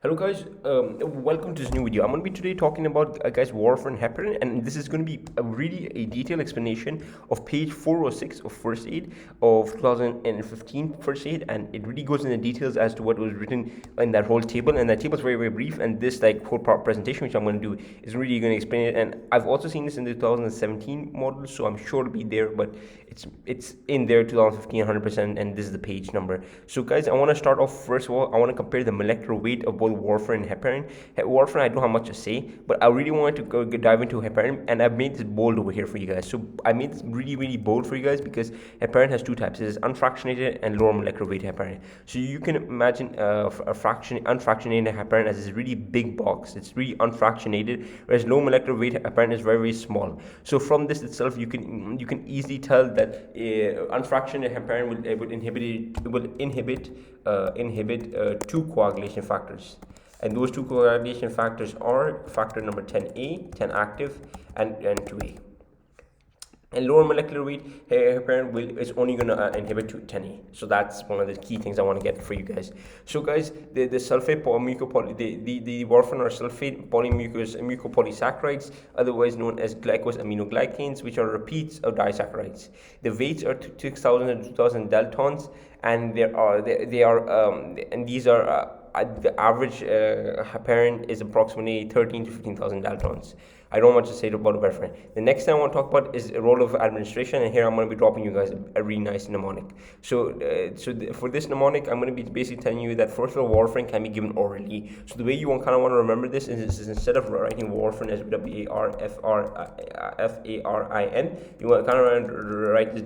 Hello guys, welcome to this new video. I'm going to be today talking about guys Warfarin and Heparin, and this is going to be a detailed explanation of page 406 of first aid of 2015 first aid, and it really goes into details as to what was written in that whole table. And that table is very brief, and this whole presentation which I'm going to do is really going to explain it. And I've also seen this in the 2017 model, so I'm sure it'll be there, but it's in there 2015 100%, and this is the page number. So guys, I want to start off first of all. I want to compare the molecular weight of both Warfarin and Heparin. Warfarin, I don't have much to say, but I really wanted to go dive into Heparin, and I've made this bold over here for you guys. So I made this really bold for you guys because Heparin has two types. It is unfractionated and lower molecular weight Heparin. So you can imagine unfractionated Heparin as this really big box. It's really unfractionated, whereas low molecular weight Heparin is very small. So from this itself, you can easily tell that unfractionated heparin will inhibit two coagulation factors, and those two coagulation factors are factor number 10A, 10 active, and 2A. And lower molecular weight heparin is only going to inhibit 10A. So that's one of the key things I want to get for you guys. So guys, the sulfate the warfarin or sulfate mucopolysaccharides, otherwise known as glycosaminoglycans, which are repeats of disaccharides. The weights are 6,000 and 2,000 daltons, and these are the average heparin is approximately 13 to 15,000 daltons. I don't want to say about warfarin. The next thing I want to talk about is the role of administration, and here I'm going to be dropping you guys a really nice mnemonic. So for this mnemonic, I'm going to be basically telling you that first of all, warfarin can be given orally. So the way you want to remember this is instead of writing warfarin as Warfarin, you want to write this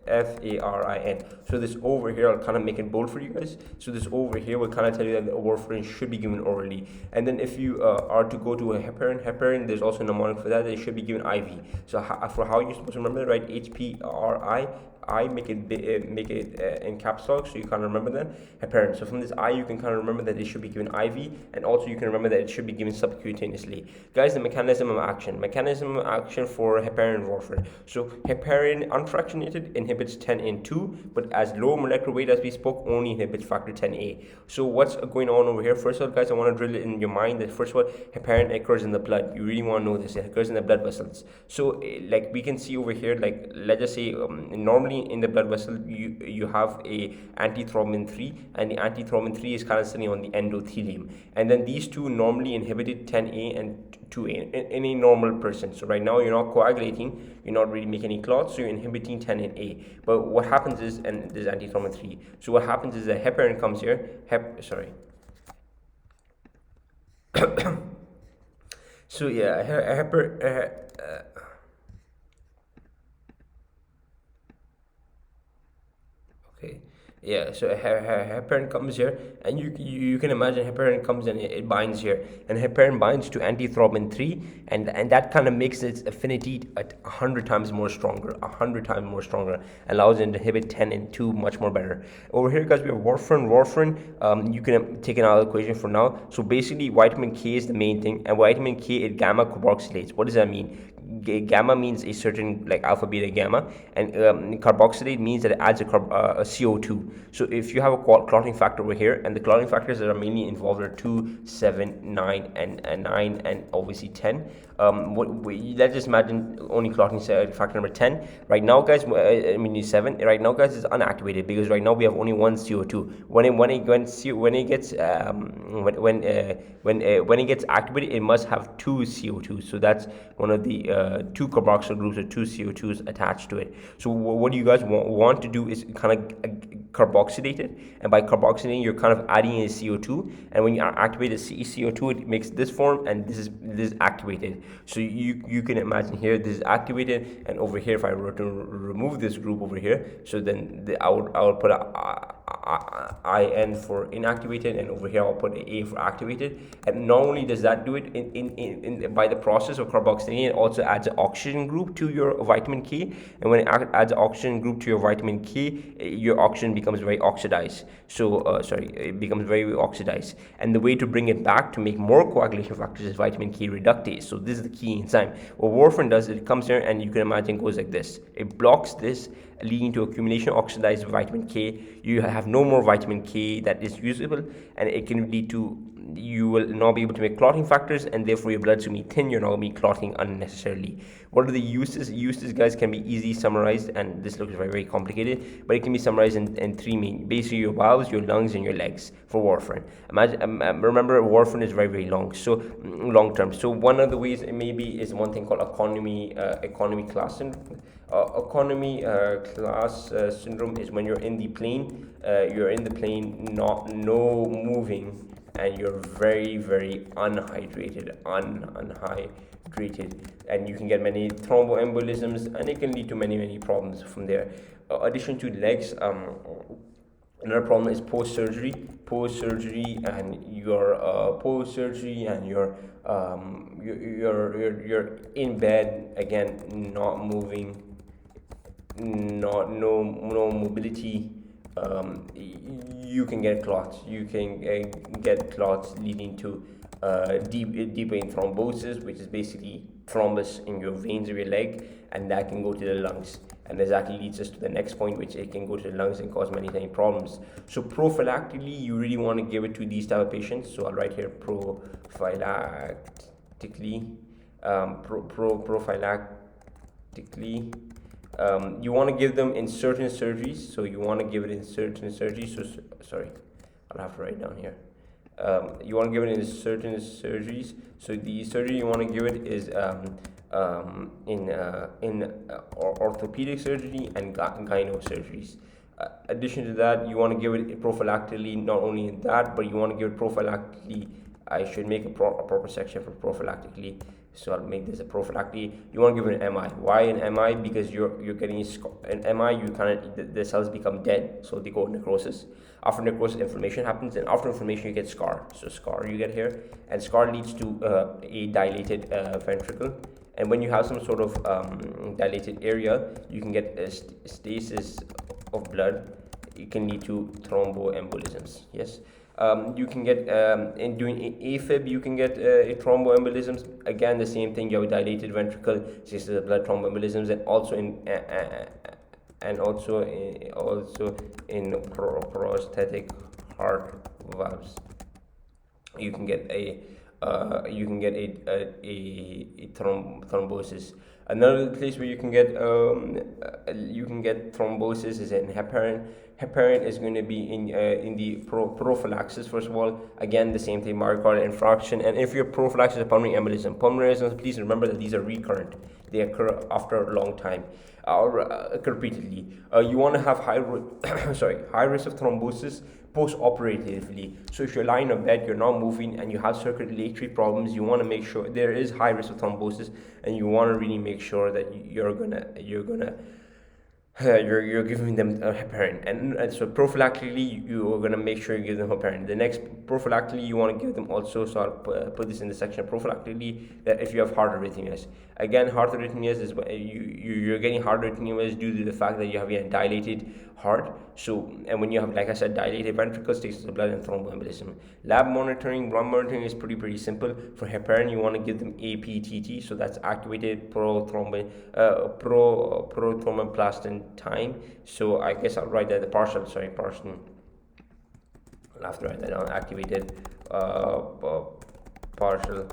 Warfarin. So this over here, I'll make it bold for you guys. So this over here will tell you that the warfarin should be given orally. And then if you are to go to a heparin, there's also a mnemonic for that. They should be given IV. So for how you're supposed to remember it, write HPRI. Make it in caps lock, so you remember that heparin. So from this I, you can remember that it should be given IV, and also you can remember that it should be given subcutaneously. Guys, the mechanism of action for heparin and warfarin. So heparin unfractionated inhibits 10N2, but as low molecular weight as we spoke only inhibits factor 10A. So what's going on over here? First of all, guys, I want to drill it in your mind that first of all, heparin occurs in the blood. You really want to know this. It occurs in the blood vessels. So we can see over here, let's just say normally in the blood vessel you have a antithrombin 3, and the antithrombin 3 is sitting on the endothelium, and then these two normally inhibited 10A and 2A in a normal person. So right now you're not coagulating, you're not really making any clots, so you're inhibiting 10 and A. But what happens is, and this is antithrombin 3, so what happens is that heparin comes here, so yeah, so heparin comes here, and you can imagine heparin comes and it binds here, and heparin binds to antithrombin 3, and that makes its affinity at 100 times more stronger, allows it to inhibit 10 and 2 much more better. Over here, guys, we have warfarin. You can take another equation for now. So basically, vitamin K is the main thing, and vitamin K is gamma carboxylates. What does that mean? Gamma means a certain alpha, beta, gamma, and carboxylate means that it adds a CO2. So if you have a clotting factor over here, and the clotting factors that are mainly involved are 2, 7, 9, and 9, and obviously 10. Let's just imagine only clotting factor number 10. Right now, guys, 7. Right now, guys, is unactivated because right now we have only one CO2. When it gets activated, it must have 2 CO2. So that's one of the 2 carboxyl groups or 2 CO2s attached to it. So what you guys want to do is carboxylate it, and by carboxylating you're adding a CO2, and when you activate the CO2 it makes this form, and this is activated. So you can imagine here this is activated, and over here if I were to remove this group over here, so then I would put a IN for inactivated, and over here I'll put A for activated. And not only does that do it in by the process of carboxylating, it also adds an oxygen group to your vitamin K, and when it adds an oxygen group to your vitamin K, your oxygen becomes very oxidized. It becomes very oxidized, and the way to bring it back to make more coagulation factors is vitamin K reductase. So this is the key enzyme. What warfarin does, it comes here, and you can imagine it goes like this. It blocks this, leading to accumulation of oxidized vitamin K. You have no more vitamin K that is usable, and it can lead to, you will not be able to make clotting factors, and therefore your blood's going to be thin. You're not going to be clotting unnecessarily. What are the uses? Uses, guys, can be easily summarized, and this looks very, very complicated, but it can be summarized in three main: basically your valves, your lungs, and your legs for warfarin. Remember, warfarin is very, very long, so long term. So one of the ways it may be is one thing called economy class syndrome. Economy class syndrome is when you're in the plane, no moving, and you're very, very unhydrated, and you can get many thromboembolisms, and it can lead to many, many problems from there. Addition to legs, another problem is post-surgery, and you're in bed again, not moving, no mobility. You can get clots. You can get clots leading to deep vein thrombosis, which is basically thrombus in your veins of your leg, and that can go to the lungs. And exactly leads us to the next point, which it can go to the lungs and cause many, many problems. So prophylactically, you really want to give it to these type of patients. So I'll write here prophylactically. Prophylactically. You want to give them in certain surgeries. So you want to give it in certain surgeries. So sorry, I'll have to write down here. You want to give it in certain surgeries. So the surgery you want to give it is in orthopedic surgery and gyno surgeries. Addition to that, you want to give it prophylactically. Not only in that, but you want to give it prophylactically. I should make a proper section for prophylactically. So I'll make this a prophylactically. You want to give it an MI. Why an MI? Because you're getting an MI. You the cells become dead, so they go necrosis. After necrosis, inflammation happens, and after inflammation, you get scar. So scar you get here, and scar leads to a dilated ventricle. And when you have some sort of dilated area, you can get a stasis of blood. It can lead to thromboembolisms. Yes. You can get in doing AFib, you can get a thromboembolisms. Again, the same thing. You have a dilated ventricle, stasis of blood, thromboembolisms, and also in prosthetic heart valves, you can get a thrombosis. Another place where you can get thrombosis is in heparin. Heparin is going to be in the prophylaxis. First of all, again the same thing, myocardial infarction. And if your prophylaxis is pulmonary embolism, please remember that these are recurrent. They occur after a long time, or occur repeatedly. You want to have high risk of thrombosis post-operatively. So if you're lying in bed, you're not moving, and you have circulatory problems, you want to make sure there is high risk of thrombosis, and you want to really make sure that you're giving them heparin, and so prophylactically you are going to make sure you give them heparin. The next, prophylactically, you want to give them also, so I'll put this in the section, prophylactically, that if you have heart arrhythmias. Again, heart arrhythmias is when you're getting heart arrhythmias due to the fact that you have a dilated heart. So, and when you have, like I said, dilated ventricles, stasis of blood, and thromboembolism. Lab monitoring, blood monitoring is pretty simple. For heparin, you want to give them APTT, so that's activated prothromboplastin time. So I guess I'll write that the partial. I'll have to write that down. Activated partial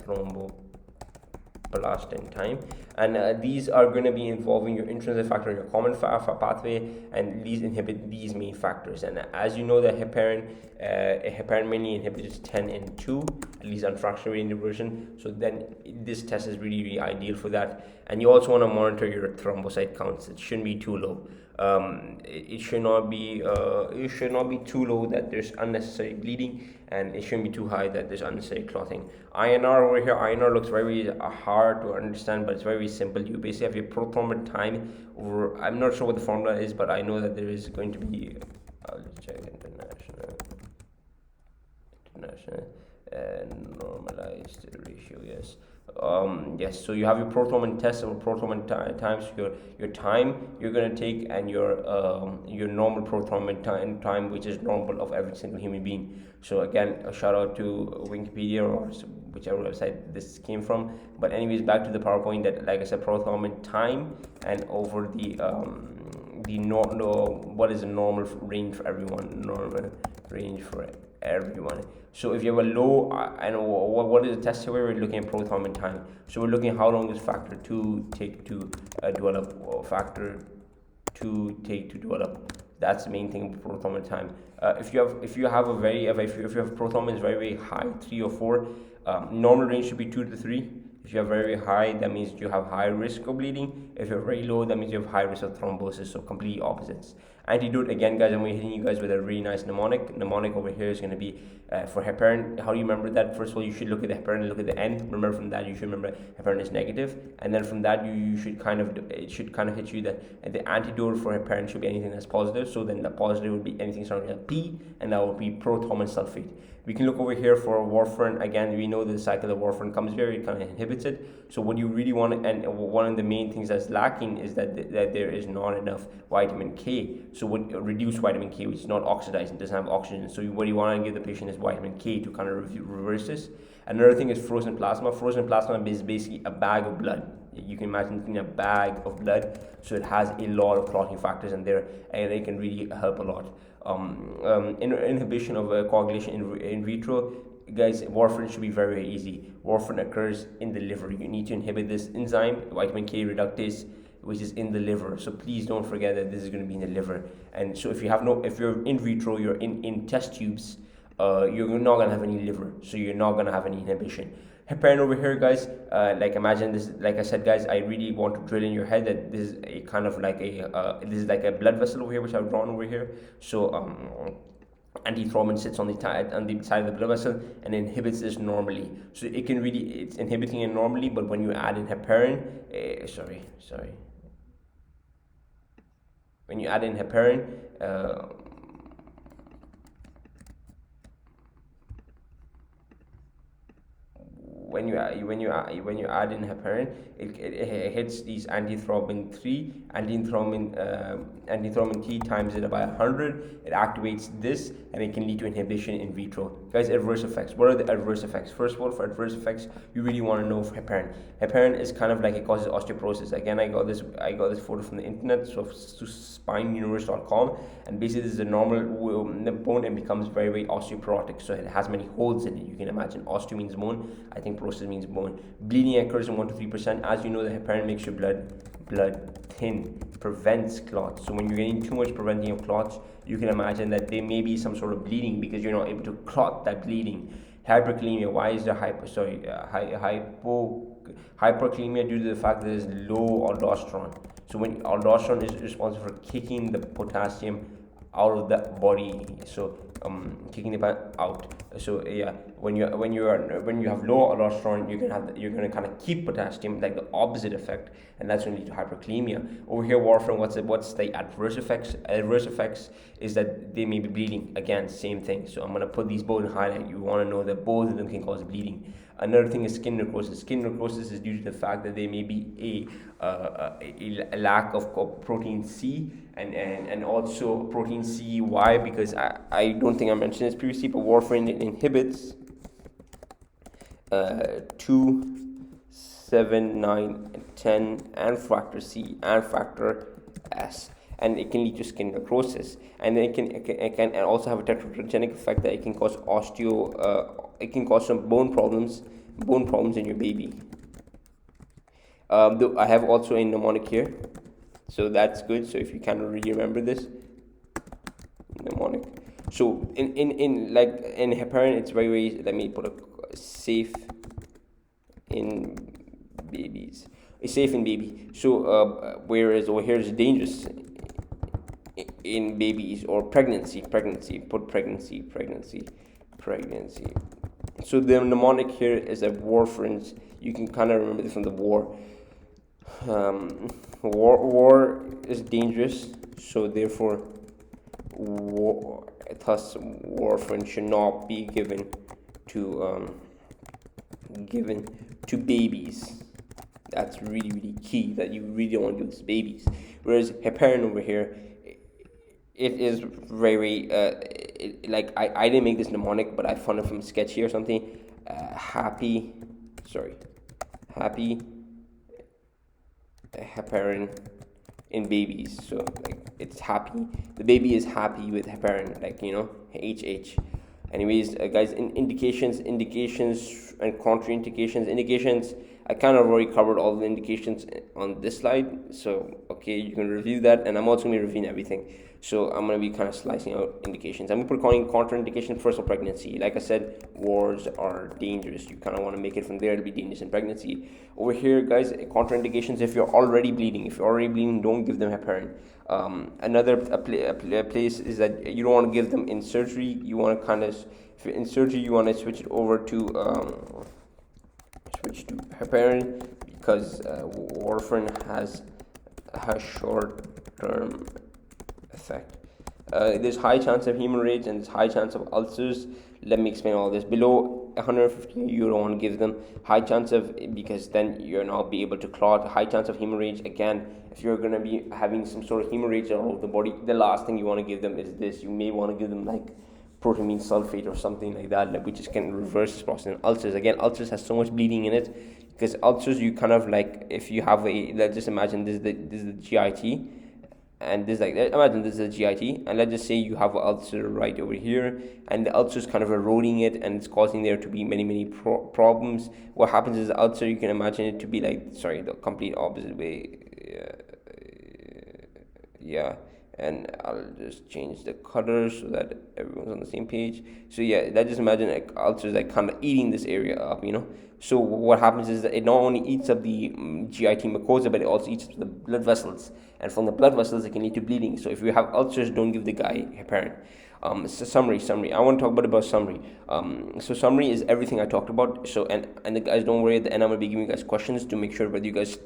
thromboplastin time, and these are going to be involving your intrinsic factor, your common pathway, and these inhibit these main factors. And as you know, that heparin mainly inhibits 10 and 2, at least unfractionated inversion. So then this test is really ideal for that. And you also want to monitor your thrombocyte counts. It shouldn't be too low. It should not be too low that there's unnecessary bleeding, and it shouldn't be too high that there's unnecessary clotting. INR over here, INR looks very hard to understand, but it's very simple. You basically have your prothrombin time over, I'm not sure what the formula is, but I know that there is going to be, I'll just check, international normalized ratio. Yes, so you have your prothrombin test or prothrombin times, your time you're going to take, and your normal prothrombin time, which is normal of every single human being. So again, a shout out to Wikipedia or whichever website this came from. But anyways, back to the PowerPoint, that, like I said, prothrombin time and over the what is the normal range for everyone. Normal range for everyone. So if you have a low, and what is the test here? We're looking at prothrombin time. So we're looking at how long does factor 2 take to develop, or factor 2 take to develop. That's the main thing, prothrombin time. If you have prothrombin is very high, 3 or 4, normal range should be 2 to 3. If you have very high, that means you have high risk of bleeding. If you're very low, that means you have high risk of thrombosis. So complete opposites. Antidote, again, guys, I'm hitting you guys with a really nice mnemonic. Mnemonic over here is going to be for heparin. How do you remember that? First of all, you should look at the heparin and look at the N. Remember from that, you should remember heparin is negative. And then from that, you should it should kind of hit you that the antidote for heparin should be anything that's positive. So then the positive would be anything starting with P, and that would be prothrombin sulfate. We can look over here for warfarin. Again, we know the cycle of warfarin comes here, it kind of inhibits it. So what you really want, and one of the main things that's lacking is that there is not enough vitamin K. So what reduced vitamin K, which is not oxidizing, doesn't have oxygen. So what you want to give the patient is vitamin K to kind of reverse this. Another thing is frozen plasma. Frozen plasma is basically a bag of blood. You can imagine a bag of blood, so it has a lot of clotting factors in there, and it can really help a lot. Inhibition of coagulation in vitro, guys, warfarin should be very, very easy. Warfarin occurs in the liver. You need to inhibit this enzyme, vitamin K reductase, which is in the liver. So please don't forget that this is going to be in the liver. And so if you're in vitro, you're in test tubes, you're not going to have any liver, so you're not going to have any inhibition. Heparin over here, guys, imagine this, like I said, guys, I really want to drill in your head that this is a kind of like this is like a blood vessel over here, which I've drawn over here. So antithrombin sits on the side of the blood vessel and inhibits this normally. So it can it's inhibiting it normally, but when you add in heparin, when you add in heparin, when you add in heparin, it hits these antithrombin T times it by 100. It activates this, and it can lead to inhibition in vitro. Guys, adverse effects. What are the adverse effects? First of all, for adverse effects, you really want to know for heparin. Heparin is kind of like, it causes osteoporosis. Again, I got this photo from the internet, so spineuniverse.com, and basically this is a normal bone and becomes very, very osteoporotic. So it has many holes in it. You can imagine osteo means bone. I think porosis means bone. Bleeding occurs in 1 to 3%. As you know, the heparin makes your blood thin, prevents clots. So when you're getting too much preventing of clots, you can imagine that there may be some sort of bleeding because you're not able to clot that bleeding. Hyperkalemia. Why is there hyperkalemia? Due to the fact that there's low aldosterone. So when aldosterone is responsible for kicking the potassium out of the body, so kicking it out. So yeah, when you have low aldosterone, you're gonna kind of keep potassium, like the opposite effect, and that's going to lead to hyperkalemia. Over here, warfarin, what's the adverse effects? Adverse effects is that they may be bleeding. Again, same thing. So I'm gonna put these both in highlight. You want to know that both of them can cause bleeding. Another thing is skin necrosis. Skin necrosis is due to the fact that there may be a lack of protein C and also protein C. Why? Because I don't think I mentioned this previously, but warfarin inhibits 2, 7, 9, and 10, and factor C and factor S. And it can lead to skin necrosis, and then it can also have a teratogenic effect that it can cause it can cause some bone problems in your baby. I have also a mnemonic here, so that's good. So if you cannot really remember this mnemonic, so in heparin, it's very, very, let me put a safe in babies. It's safe in baby. So whereas over here is dangerous in babies or pregnancy. Put pregnancy. So the mnemonic here is that warfarins, you can kind of remember this from the war. War is dangerous, so therefore warfarin should not be given to babies. That's really, really key, that you really don't want to do this to babies. Whereas heparin over here, it is very, I didn't make this mnemonic, but I found it from Sketchy or something. Happy heparin in babies. So like it's happy. The baby is happy with heparin, like HH. Anyways, guys, indications and contraindications. Indications, I kind of already covered all the indications on this slide, so okay, you can review that, and I'm also going to be reviewing everything. So I'm going to be kind of slicing out indications. I'm going to put contraindication first of pregnancy. Like I said, wars are dangerous. You kind of want to make it from there. It'll be dangerous in pregnancy. Over here, guys, contraindications, if you're already bleeding. If you're already bleeding, don't give them heparin. Another place is that you don't want to give them in surgery. You want to kind of, if you're in surgery, you want to switch it over to heparin, because warfarin has a short-term effect. There's high chance of hemorrhage and there's high chance of ulcers. Let me explain all this. Below 150, you don't want to give them. High chance of, because then you're not be able to clot. High chance of hemorrhage. Again, if you're going to be having some sort of hemorrhage all over the body, the last thing you want to give them is this. You may want to give them like prothrombin sulfate or something like that, which can reverse this process. And ulcers, again, ulcers has so much bleeding in it, because ulcers, you kind of like, if you have let's just imagine this is the GIT, and this, like, imagine this is a GIT, and let's just say you have an ulcer right over here, and the ulcer is kind of eroding it, and it's causing there to be many problems. What happens is the ulcer, you can imagine it to be like, sorry, the complete opposite way. Yeah, and I'll just change the color so that everyone's on the same page. So yeah, let's just imagine like ulcers like kind of eating this area up, So what happens is that it not only eats up the GIT mucosa, but it also eats up the blood vessels, and from the blood vessels it can lead to bleeding. So if you have ulcers, don't give the guy heparin. So summary. I want to talk about summary. So summary is everything I talked about. So and the guys, don't worry, at the end I'm gonna be giving you guys questions to make sure whether you guys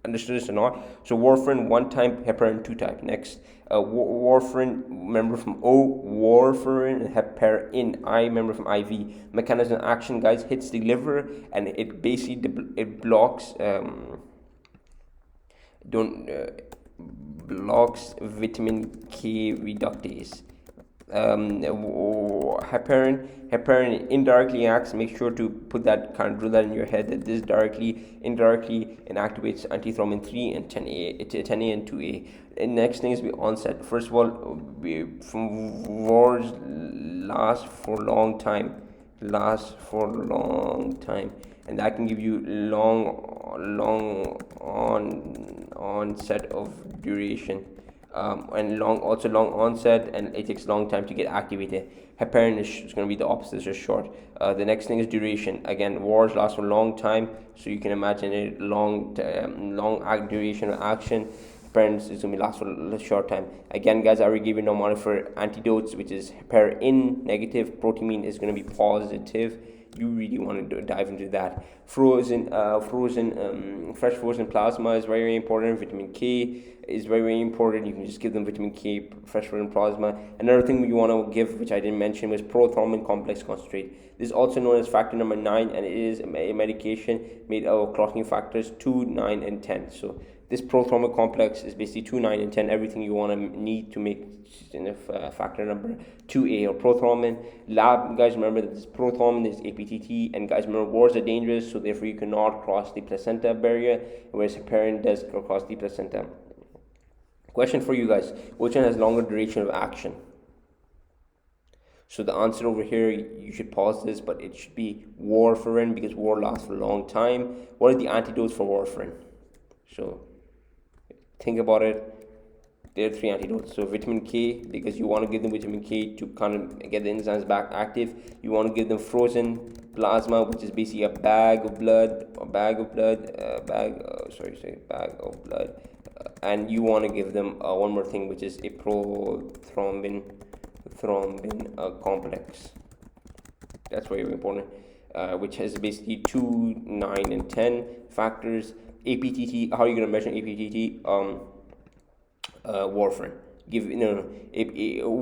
understood this or not. So warfarin 1 type, heparin 2 type. Next, warfarin, remember from O, warfarin and heparin, I, remember from IV. Mechanism of action, guys, hits the liver, and it basically blocks blocks vitamin K reductase. Heparin indirectly acts. Make sure to put that, kind of drill that in your head, that this indirectly inactivates antithrombin 3 and 10A and 2A. And next thing is onset. First of all, from wars last for a long time, and that can give you long onset of duration. And long onset, and it takes a long time to get activated. Heparin is going to be the opposite, it's just short. The next thing is duration. Again, wars last for a long time, so you can imagine it long duration of action. Heparin is going to last for a short time. Again, guys, I already gave you a mnemonic for antidotes, which is heparin negative, prothrombin is going to be positive. You really want to dive into that. Fresh frozen plasma is very, very important. Vitamin K is very, very important. You can just give them vitamin K, fresh frozen plasma. Another thing you want to give, which I didn't mention, was prothrombin complex concentrate. This is also known as factor number 9, and it is a medication made of clotting factors 2, 9, and 10. So this prothrombin complex is basically 2, 9, and 10, everything you want to need to make factor number 2A or prothrombin. Lab, guys, remember that this prothrombin is APTT, and guys, remember, wars are dangerous, so therefore you cannot cross the placenta barrier, whereas heparin does cross the placenta. Question for you guys: which one has longer duration of action? So the answer over here, you should pause this, but it should be warfarin, because war lasts for a long time. What are the antidotes for warfarin? So think about it. There are 3 antidotes. So vitamin K, because you want to give them vitamin K to kind of get the enzymes back active. You want to give them frozen plasma, which is basically a bag of blood. And you want to give them one more thing, which is a prothrombin complex. That's very important. Which has basically 2, 9, and 10 factors. APTT. How are you going to measure APTT? Warfarin.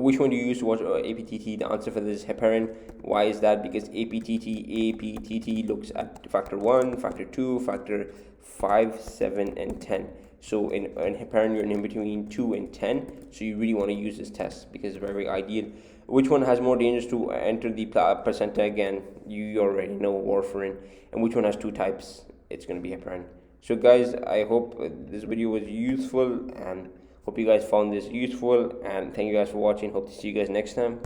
Which one do you use to watch APTT? The answer for this is heparin. Why is that? Because APTT looks at factor 1, factor 2, factor 5, 7, and 10. So in heparin, you're in between 2 and 10. So you really want to use this test because it's very ideal. Which one has more dangers to enter the placenta? Again, you already know, warfarin. And which one has 2 types? It's going to be heparin. So guys, I hope this video was useful, and Hope you guys found this useful, and thank you guys for watching. Hope to see you guys next time.